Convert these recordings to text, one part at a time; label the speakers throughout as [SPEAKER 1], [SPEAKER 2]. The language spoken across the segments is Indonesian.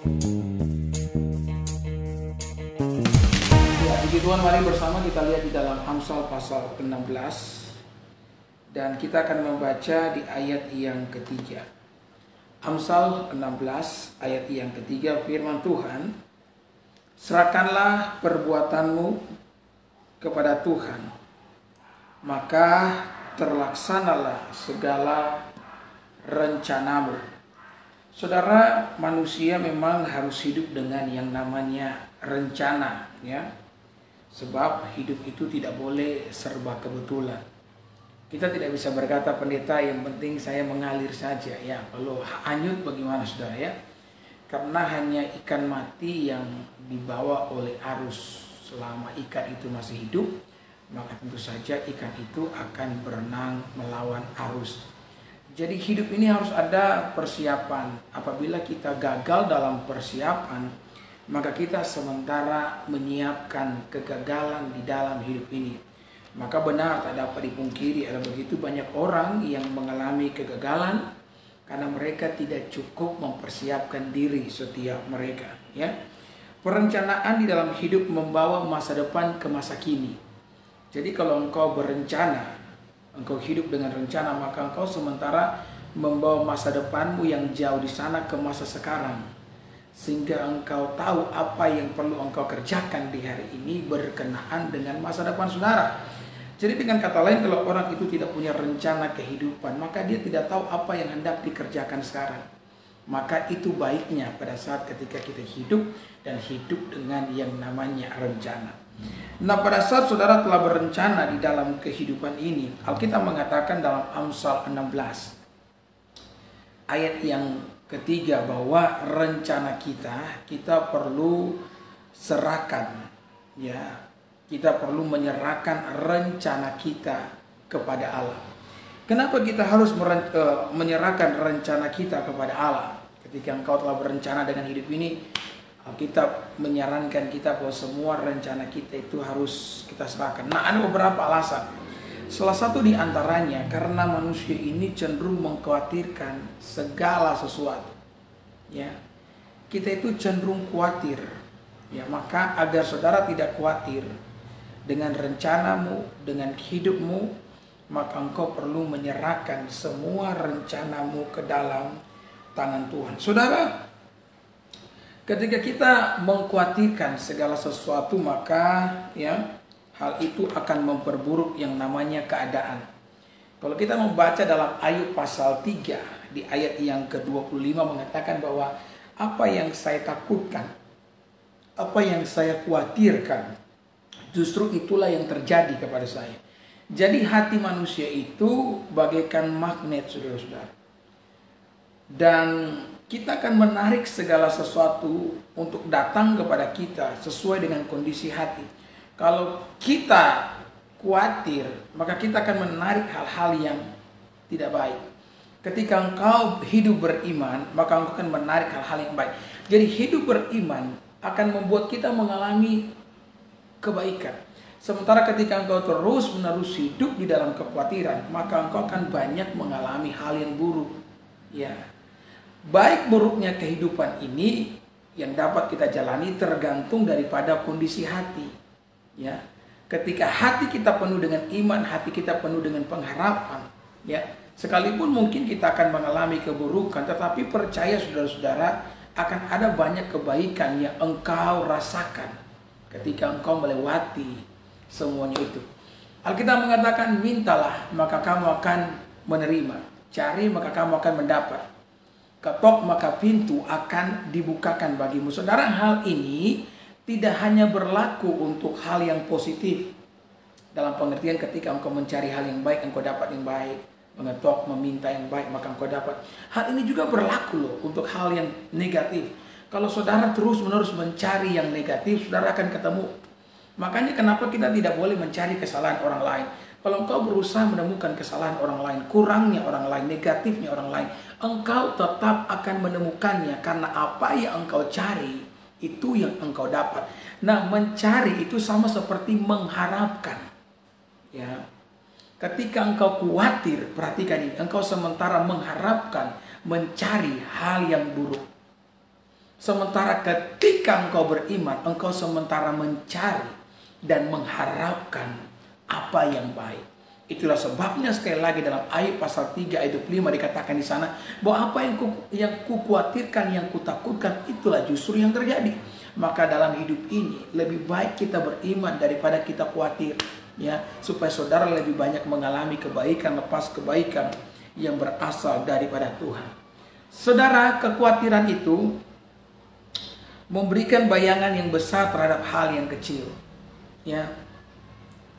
[SPEAKER 1] Ya, puji Tuhan, mari bersama kita lihat di dalam Amsal pasal ke-16 dan kita akan membaca di ayat yang ketiga. Amsal 16 ayat yang ketiga, firman Tuhan, serahkanlah perbuatanmu kepada Tuhan, maka terlaksanalah segala rencanamu. Saudara, manusia memang harus hidup dengan yang namanya rencana, ya. Sebab hidup itu tidak boleh serba kebetulan. Kita tidak bisa berkata, pendeta, yang penting saya mengalir saja, ya. Kalau hanyut bagaimana, saudara, ya? Karena hanya ikan mati yang dibawa oleh arus. Selama ikan itu masih hidup, maka tentu saja ikan itu akan berenang melawan arus. Jadi hidup ini harus ada persiapan. Apabila kita gagal dalam persiapan, maka kita sementara menyiapkan kegagalan di dalam hidup ini. Maka benar, tak dapat dipungkiri, ada begitu banyak orang yang mengalami kegagalan karena mereka tidak cukup mempersiapkan diri setiap mereka, ya. Perencanaan di dalam hidup membawa masa depan ke masa kini. Jadi kalau engkau berencana, engkau hidup dengan rencana, maka engkau sementara membawa masa depanmu yang jauh di sana ke masa sekarang. Sehingga engkau tahu apa yang perlu engkau kerjakan di hari ini berkenaan dengan masa depan saudara. Jadi dengan kata lain, kalau orang itu tidak punya rencana kehidupan, maka dia tidak tahu apa yang hendak dikerjakan sekarang. Maka itu baiknya pada saat ketika kita hidup dan hidup dengan yang namanya rencana. Nah, pada saat saudara telah berencana di dalam kehidupan ini, Alkitab mengatakan dalam Amsal 16 ayat yang ketiga bahwa rencana kita perlu serahkan, ya. Kita perlu menyerahkan rencana kita kepada Allah. Kenapa kita harus menyerahkan rencana kita kepada Allah? Ketika engkau telah berencana dengan hidup ini, Alkitab menyarankan kita bahwa semua rencana kita itu harus kita serahkan. Nah, ada beberapa alasan. Salah satu di antaranya karena manusia ini cenderung mengkhawatirkan segala sesuatu. Ya, kita itu cenderung khawatir. Ya, maka agar saudara tidak khawatir dengan rencanamu, dengan hidupmu, maka engkau perlu menyerahkan semua rencanamu ke dalam tangan Tuhan. Saudara, ketika kita mengkhawatirkan segala sesuatu, maka ya hal itu akan memperburuk yang namanya keadaan. Kalau kita membaca dalam Ayub pasal 3 di ayat yang ke-25 mengatakan bahwa apa yang saya takutkan, apa yang saya khawatirkan, justru itulah yang terjadi kepada saya. Jadi hati manusia itu bagaikan magnet, saudara-saudara. Dan kita akan menarik segala sesuatu untuk datang kepada kita sesuai dengan kondisi hati. Kalau kita khawatir, maka kita akan menarik hal-hal yang tidak baik. Ketika engkau hidup beriman, maka engkau akan menarik hal-hal yang baik. Jadi hidup beriman akan membuat kita mengalami kebaikan. Sementara ketika engkau terus-menerus hidup di dalam kekhawatiran, maka engkau akan banyak mengalami hal yang buruk. Ya. Baik buruknya kehidupan ini yang dapat kita jalani tergantung daripada kondisi hati. Ya, ketika hati kita penuh dengan iman, hati kita penuh dengan pengharapan, ya, sekalipun mungkin kita akan mengalami keburukan, tetapi percaya saudara-saudara akan ada banyak kebaikan yang engkau rasakan ketika engkau melewati semuanya itu. Alkitab mengatakan, mintalah maka kamu akan menerima, cari maka kamu akan mendapat, ketok maka pintu akan dibukakan bagimu. Saudara, hal ini tidak hanya berlaku untuk hal yang positif. Dalam pengertian ketika engkau mencari hal yang baik, engkau dapat yang baik. Mengetok, meminta yang baik, maka engkau dapat. Hal ini juga berlaku loh untuk hal yang negatif. Kalau saudara terus-menerus mencari yang negatif, saudara akan ketemu. Makanya kenapa kita tidak boleh mencari kesalahan orang lain. Kalau engkau berusaha menemukan kesalahan orang lain, kurangnya orang lain, negatifnya orang lain, engkau tetap akan menemukannya. Karena apa yang engkau cari, itu yang engkau dapat. Nah, mencari itu sama seperti mengharapkan. Ya. Ketika engkau khawatir, perhatikan ini, engkau sementara mengharapkan, mencari hal yang buruk. Sementara ketika engkau beriman, engkau sementara mencari dan mengharapkan apa yang baik. Itulah sebabnya sekali lagi dalam ayat pasal 3 ayat 25 dikatakan di sana bahwa apa yang kukhawatirkan, yang kutakutkan, itulah justru yang terjadi. Maka dalam hidup ini lebih baik kita beriman daripada kita khawatir, ya, supaya saudara lebih banyak mengalami kebaikan lepas kebaikan yang berasal daripada Tuhan. Saudara, kekhawatiran itu memberikan bayangan yang besar terhadap hal yang kecil, ya.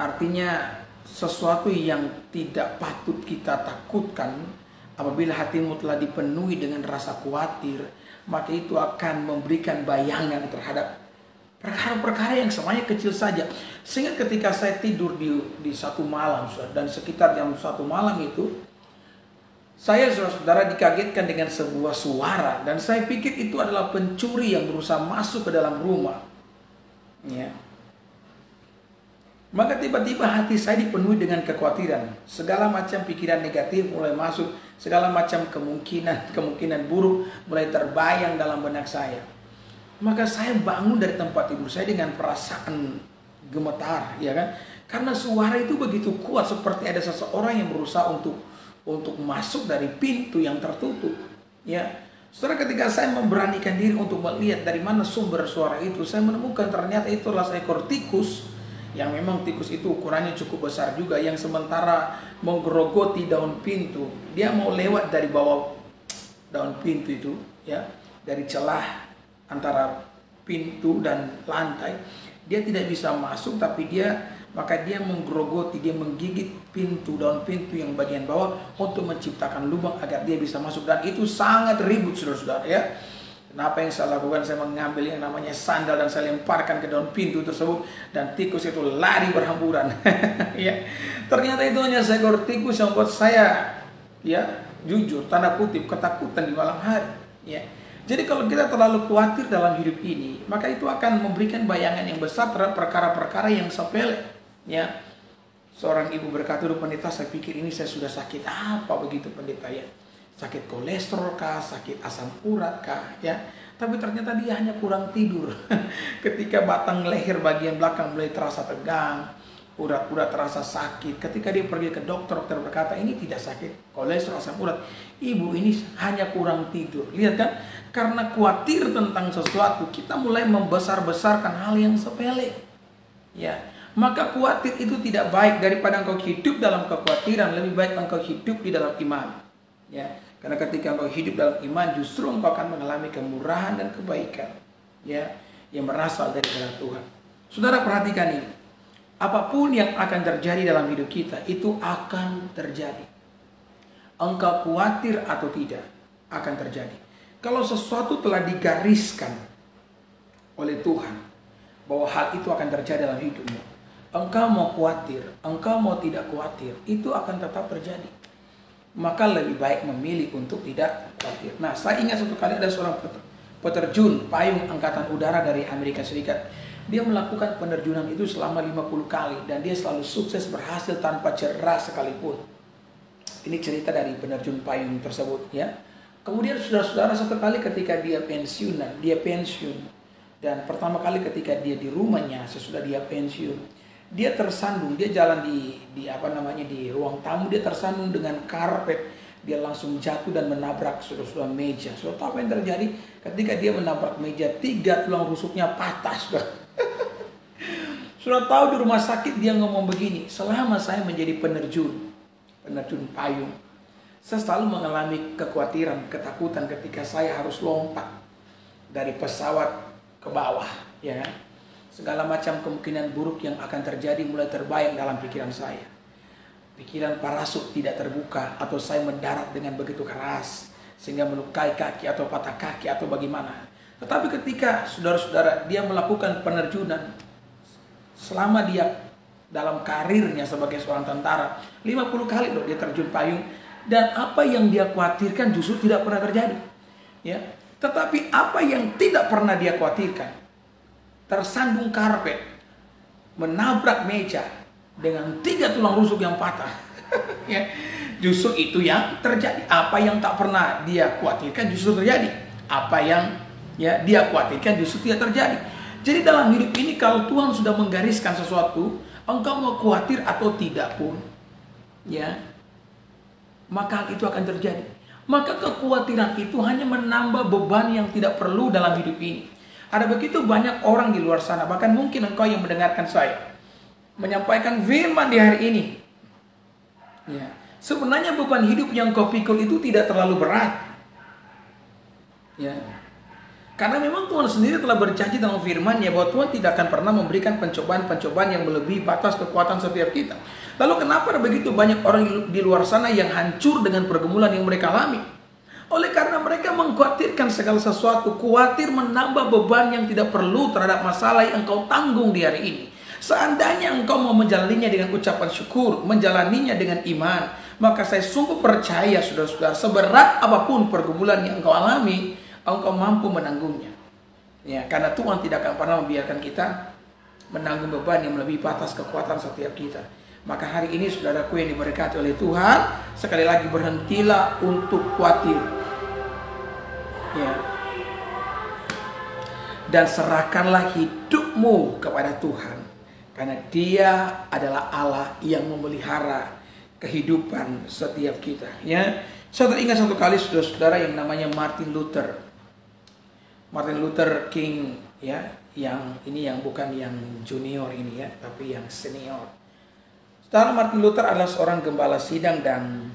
[SPEAKER 1] Artinya sesuatu yang tidak patut kita takutkan, apabila hatimu telah dipenuhi dengan rasa khawatir, maka itu akan memberikan bayangan terhadap perkara-perkara yang semuanya kecil saja. Sehingga ketika saya tidur di satu malam, dan sekitar jam 1 malam itu, saya, saudara, dikagetkan dengan sebuah suara, dan saya pikir itu adalah pencuri yang berusaha masuk ke dalam rumah, ya. Maka tiba-tiba hati saya dipenuhi dengan kekhawatiran. Segala macam pikiran negatif mulai masuk, segala macam kemungkinan buruk mulai terbayang dalam benak saya. Maka saya bangun dari tempat tidur saya dengan perasaan gemetar, ya kan? Karena suara itu begitu kuat, seperti ada seseorang yang berusaha untuk masuk dari pintu yang tertutup, ya. Setelah ketika saya memberanikan diri untuk melihat dari mana sumber suara itu, saya menemukan ternyata itu adalah seekor tikus, yang memang tikus itu ukurannya cukup besar juga, yang sementara menggerogoti daun pintu. Dia mau lewat dari bawah daun pintu itu, ya, dari celah antara pintu dan lantai. Dia tidak bisa masuk, tapi maka dia menggerogoti, dia menggigit daun pintu yang bagian bawah untuk menciptakan lubang agar dia bisa masuk. Dan itu sangat ribut, saudara-saudara, ya. Kenapa yang saya lakukan? Saya mengambil yang namanya sandal dan saya lemparkan ke daun pintu tersebut, dan tikus itu lari berhamburan. Ya, ternyata itu hanya seekor tikus yang membuat saya, ya, jujur, tanda kutip, ketakutan di malam hari. Ya, jadi kalau kita terlalu khawatir dalam hidup ini, maka itu akan memberikan bayangan yang besar terhadap perkara-perkara yang sepele. Ya, seorang ibu berkata, "Pendeta, saya pikir ini saya sudah sakit apa begitu, pendeta, ya? Sakit kolesterol kah, sakit asam urat kah, ya?" Tapi ternyata dia hanya kurang tidur. Ketika batang leher bagian belakang mulai terasa tegang, urat-urat terasa sakit. Ketika dia pergi ke dokter berkata, "Ini tidak sakit kolesterol, asam urat. Ibu ini hanya kurang tidur." Lihat kan? Karena khawatir tentang sesuatu, kita mulai membesar-besarkan hal yang sepele. Ya, maka khawatir itu tidak baik. Daripada engkau hidup dalam kekhawatiran, lebih baik engkau hidup di dalam iman. Ya, karena ketika engkau hidup dalam iman, justru engkau akan mengalami kemurahan dan kebaikan, ya, yang berasal dari Tuhan. Saudara, perhatikan ini. Apapun yang akan terjadi dalam hidup kita, itu akan terjadi. Engkau khawatir atau tidak, akan terjadi. Kalau sesuatu telah digariskan oleh Tuhan bahwa hal itu akan terjadi dalam hidupmu, engkau mau khawatir, engkau mau tidak khawatir, itu akan tetap terjadi. Maka lebih baik memilih untuk tidak khawatir. Nah, saya ingat suatu kali ada seorang peterjun payung angkatan udara dari Amerika Serikat. Dia melakukan penerjunan itu selama 50 kali dan dia selalu sukses berhasil tanpa cedera sekalipun. Ini cerita dari penerjun payung tersebut, ya. Kemudian saudara-saudara, satu kali ketika dia pensiun, dan pertama kali ketika dia di rumahnya sesudah dia pensiun, dia tersandung, dia jalan di ruang tamu, dia tersandung dengan karpet, dia langsung jatuh dan menabrak saudara-saudara meja. Saudara tahu apa yang terjadi? Ketika dia menabrak meja, 3 tulang rusuknya patah, saudara. Saudara tahu di rumah sakit dia ngomong begini, "Selama saya menjadi penerjun payung, saya selalu mengalami kekhawatiran, ketakutan ketika saya harus lompat dari pesawat ke bawah, ya kan? Segala macam kemungkinan buruk yang akan terjadi mulai terbayang dalam pikiran saya. Pikiran parasut tidak terbuka, atau saya mendarat dengan begitu keras sehingga melukai kaki atau patah kaki atau bagaimana." Tetapi ketika saudara-saudara dia melakukan penerjunan, selama dia dalam karirnya sebagai seorang tentara, 50 kali loh dia terjun payung, dan apa yang dia khawatirkan justru tidak pernah terjadi, ya. Tetapi apa yang tidak pernah dia khawatirkan, tersandung karpet, menabrak meja dengan 3 tulang rusuk yang patah, ya. Justru itu yang terjadi. Apa yang tak pernah dia khawatirkan justru terjadi. Apa yang Ya, dia khawatirkan justru tidak terjadi. Jadi dalam hidup ini kalau Tuhan sudah menggariskan sesuatu, engkau mau khawatir atau tidak pun, ya, maka hal itu akan terjadi. Maka kekhawatiran itu hanya menambah beban yang tidak perlu dalam hidup ini. Ada begitu banyak orang di luar sana, bahkan mungkin engkau yang mendengarkan saya menyampaikan firman di hari ini. Ya, sebenarnya beban hidup yang kau pikul itu tidak terlalu berat. Ya. Karena memang Tuhan sendiri telah berjanji dalam firman-Nya bahwa Tuhan tidak akan pernah memberikan pencobaan-pencobaan yang melebihi batas kekuatan setiap kita. Lalu kenapa ada begitu banyak orang di luar sana yang hancur dengan pergumulan yang mereka alami? Oleh karena mereka mengkhawatirkan segala sesuatu, khawatir menambah beban yang tidak perlu terhadap masalah yang engkau tanggung di hari ini. Seandainya engkau mau menjalaninya dengan ucapan syukur, menjalaninya dengan iman, maka saya sungguh percaya saudara-saudara, seberat apapun pergumulan yang engkau alami, engkau mampu menanggungnya. Ya, karena Tuhan tidak akan pernah membiarkan kita menanggung beban yang melebihi batas kekuatan setiap kita. Maka hari ini saudaraku yang diberkati oleh Tuhan, sekali lagi berhentilah untuk khawatir. Ya. Dan serahkanlah hidupmu kepada Tuhan, karena Dia adalah Allah yang memelihara kehidupan setiap kita. Ya, saya teringat satu kali saudara-saudara yang namanya Martin Luther King, ya, yang ini yang bukan yang junior ini ya, tapi yang senior. Saudara, Martin Luther adalah seorang gembala sidang dan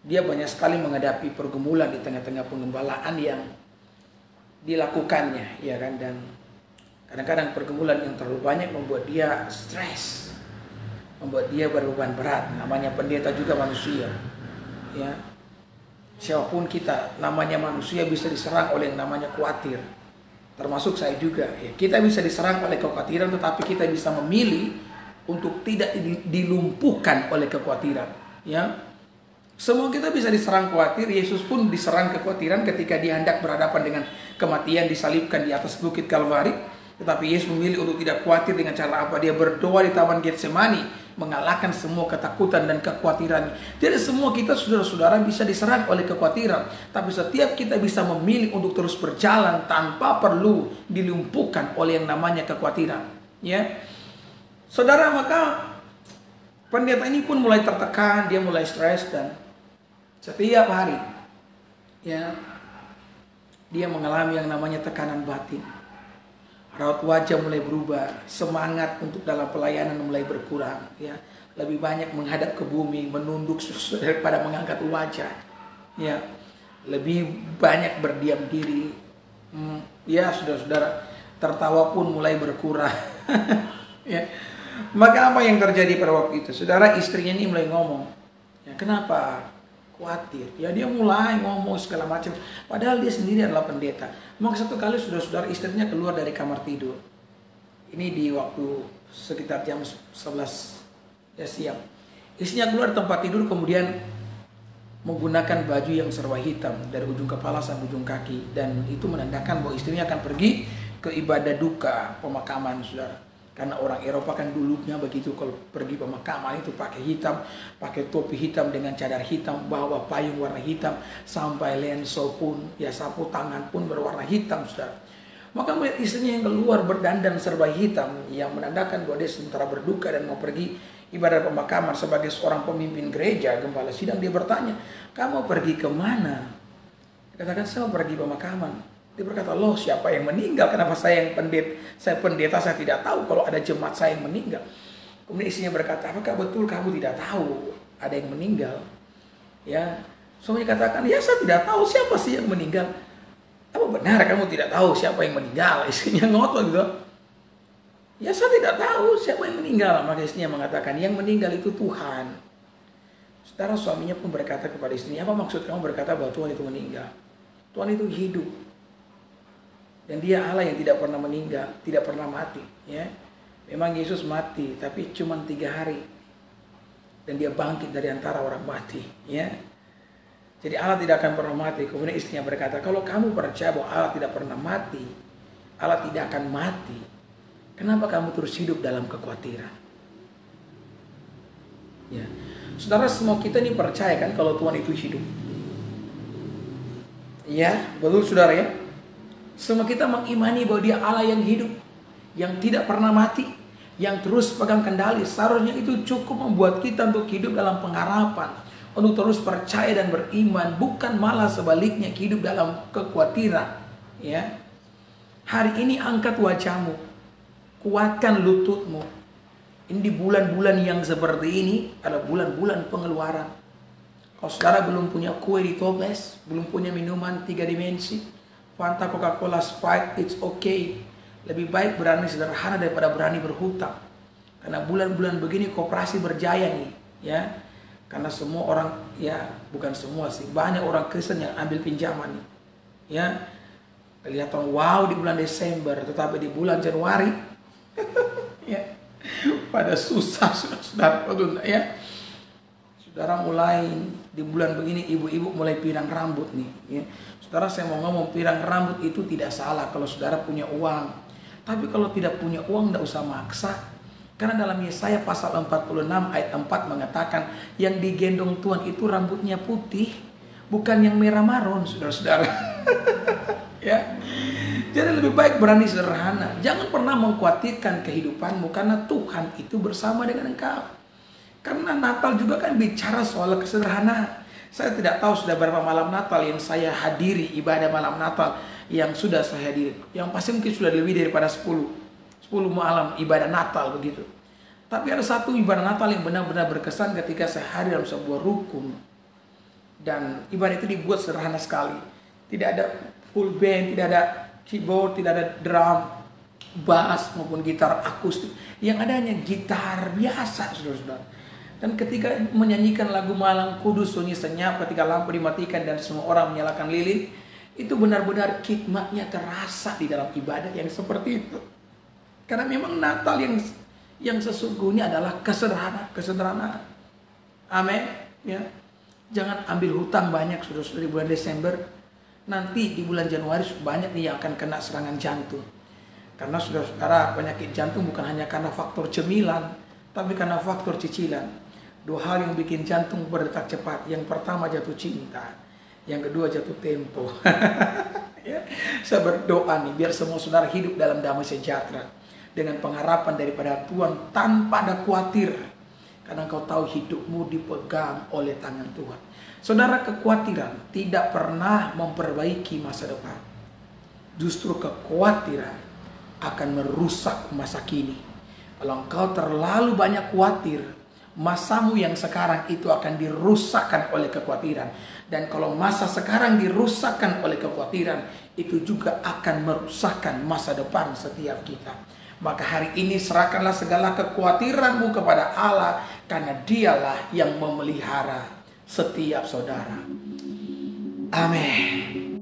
[SPEAKER 1] dia banyak sekali menghadapi pergumulan di tengah-tengah penggembalaan yang dilakukannya, ya kan, dan kadang-kadang pergumulan yang terlalu banyak membuat dia stres, membuat dia berbeban berat. Namanya pendeta juga manusia, ya. Siapapun kita, namanya manusia bisa diserang oleh yang namanya khawatir. Termasuk saya juga, ya. Kita bisa diserang oleh kekhawatiran, tetapi kita bisa memilih untuk tidak dilumpuhkan oleh kekhawatiran, ya. Semua kita bisa diserang khawatir. Yesus pun diserang kekhawatiran ketika dia hendak berhadapan dengan kematian, disalibkan di atas bukit Kalvari. Tetapi Yesus memilih untuk tidak khawatir. Dengan cara apa? Dia berdoa di Taman Getsemani, mengalahkan semua ketakutan dan kekhawatiran. Jadi semua kita saudara-saudara bisa diserang oleh kekhawatiran, tapi setiap kita bisa memilih untuk terus berjalan tanpa perlu dilumpuhkan oleh yang namanya kekhawatiran, ya. Saudara, maka pendeta ini pun mulai tertekan, dia mulai stres, dan setiap hari, ya, dia mengalami yang namanya tekanan batin. Raut wajah mulai berubah, semangat untuk dalam pelayanan mulai berkurang, ya. Lebih banyak menghadap ke bumi, menunduk daripada mengangkat wajah, ya. Lebih banyak berdiam diri, ya, saudara-saudara, tertawa pun mulai berkurang. Ya. Maka apa yang terjadi pada waktu itu? Saudara, istrinya ini mulai ngomong, ya, kenapa khawatir? Ya, dia mulai ngomong segala macam. Padahal dia sendiri adalah pendeta. Maka satu kali saudara-saudara, istrinya keluar dari kamar tidur. Ini di waktu sekitar jam 11 ya, siang. Istrinya keluar dari tempat tidur, kemudian menggunakan baju yang serba hitam dari ujung kepala sampai ujung kaki. Dan itu menandakan bahwa istrinya akan pergi ke ibadah duka pemakaman, saudara. Karena orang Eropa kan dulunya begitu, kalau pergi pemakaman itu pakai hitam, pakai topi hitam dengan cadar hitam, bawa payung warna hitam, sampai lenso pun, ya, sapu tangan pun berwarna hitam, saudara. Maka melihat istrinya yang keluar berdandan serba hitam, yang menandakan bahwa dia sementara berduka dan mau pergi ibadah pemakaman. Sebagai seorang pemimpin gereja, gembala sidang, dia bertanya, kamu pergi kemana? Dia katakan, saya mau pergi pemakaman. Dia berkata, loh, siapa yang meninggal? Kenapa saya pendeta, saya tidak tahu kalau ada jemaat saya yang meninggal. Kemudian istrinya berkata, apakah betul kamu tidak tahu ada yang meninggal? Ya, suaminya katakan, ya, saya tidak tahu siapa sih yang meninggal. Apa benar kamu tidak tahu siapa yang meninggal? Istrinya ngotot gitu. Ya, saya tidak tahu siapa yang meninggal. Maka istrinya mengatakan, yang meninggal itu Tuhan. Saudara, suaminya pun berkata kepada istrinya, apa maksud kamu berkata bahwa Tuhan itu meninggal? Tuhan itu hidup. Dan dia Allah yang tidak pernah meninggal, tidak pernah mati, ya. Memang Yesus mati, tapi cuma 3 hari. Dan dia bangkit dari antara orang mati, ya. Jadi Allah tidak akan pernah mati. Kemudian istrinya berkata, kalau kamu percaya bahwa Allah tidak pernah mati, Allah tidak akan mati, kenapa kamu terus hidup dalam kekhawatiran? Ya. Saudara, semua kita ini percaya kan kalau Tuhan itu hidup. Ya, betul saudara, ya. Semua kita mengimani bahwa Dia Allah yang hidup, yang tidak pernah mati, yang terus pegang kendali. Seharusnya itu cukup membuat kita untuk hidup dalam pengharapan, untuk terus percaya dan beriman, bukan malah sebaliknya hidup dalam kekhawatiran. Ya, hari ini angkat wajahmu, kuatkan lututmu. Ini di bulan-bulan yang seperti ini adalah bulan-bulan pengeluaran. Kalau saudara belum punya kue di toples, belum punya minuman 3 dimensi, Fanta, Coca-Cola, Sprite, it's okay. Lebih baik berani sederhana daripada berani berhutang. Karena bulan-bulan begini koperasi berjaya nih, ya. Karena semua orang, ya bukan semua sih, banyak orang Kristen yang ambil pinjaman nih, ya. Kelihatan wow di bulan Desember, tetapi di bulan Januari, ya, pada susah saudara, ya. Saudara mulai di bulan begini, ibu-ibu mulai pirang rambut nih, ya. Saudara, saya mau ngomong, pirang rambut itu tidak salah kalau saudara punya uang. Tapi kalau tidak punya uang, tidak usah maksa. Karena dalam Yesaya pasal 46 ayat 4 mengatakan, yang digendong Tuhan itu rambutnya putih, bukan yang merah marun, saudara-saudara. Ya. Jadi lebih baik berani sederhana. Jangan pernah mengkhawatirkan kehidupanmu, karena Tuhan itu bersama dengan engkau. Karena Natal juga kan bicara soal kesederhanaan. Saya tidak tahu sudah berapa malam Natal yang saya hadiri, ibadah malam Natal yang sudah saya hadiri. Yang pasti mungkin sudah lebih daripada 10 malam ibadah Natal begitu. Tapi ada satu ibadah Natal yang benar-benar berkesan ketika saya hadir dalam sebuah rukun. Dan ibadah itu dibuat sederhana sekali. Tidak ada full band, tidak ada keyboard, tidak ada drum, bass maupun gitar akustik. Yang ada hanya gitar biasa, saudara-saudara. Dan ketika menyanyikan lagu Malang Kudus, sunyi senyap, ketika lampu dimatikan dan semua orang menyalakan lilin, itu benar-benar hikmatnya terasa di dalam ibadah yang seperti itu. Karena memang Natal yang sesungguhnya adalah kesederhanaan. Amin. Ya. Jangan ambil hutang banyak saudara-saudara di bulan Desember. Nanti di bulan Januari banyak nih yang akan kena serangan jantung. Karena saudara-saudara, penyakit jantung bukan hanya karena faktor cemilan, tapi karena faktor cicilan. 2 hal yang bikin jantung berdetak cepat. Yang pertama jatuh cinta, yang kedua jatuh tempo. Ya. Saya berdoa nih biar semua saudara hidup dalam damai sejahtera, dengan pengharapan daripada Tuhan tanpa ada khawatir. Karena engkau tahu hidupmu dipegang oleh tangan Tuhan. Saudara, kekhawatiran tidak pernah memperbaiki masa depan. Justru kekhawatiran akan merusak masa kini. Kalau engkau terlalu banyak khawatir, masamu yang sekarang itu akan dirusakkan oleh kekhawatiran. Dan kalau masa sekarang dirusakkan oleh kekhawatiran, itu juga akan merusakkan masa depan setiap kita. Maka hari ini serahkanlah segala kekhawatiranmu kepada Allah, karena Dialah yang memelihara setiap saudara. Amin.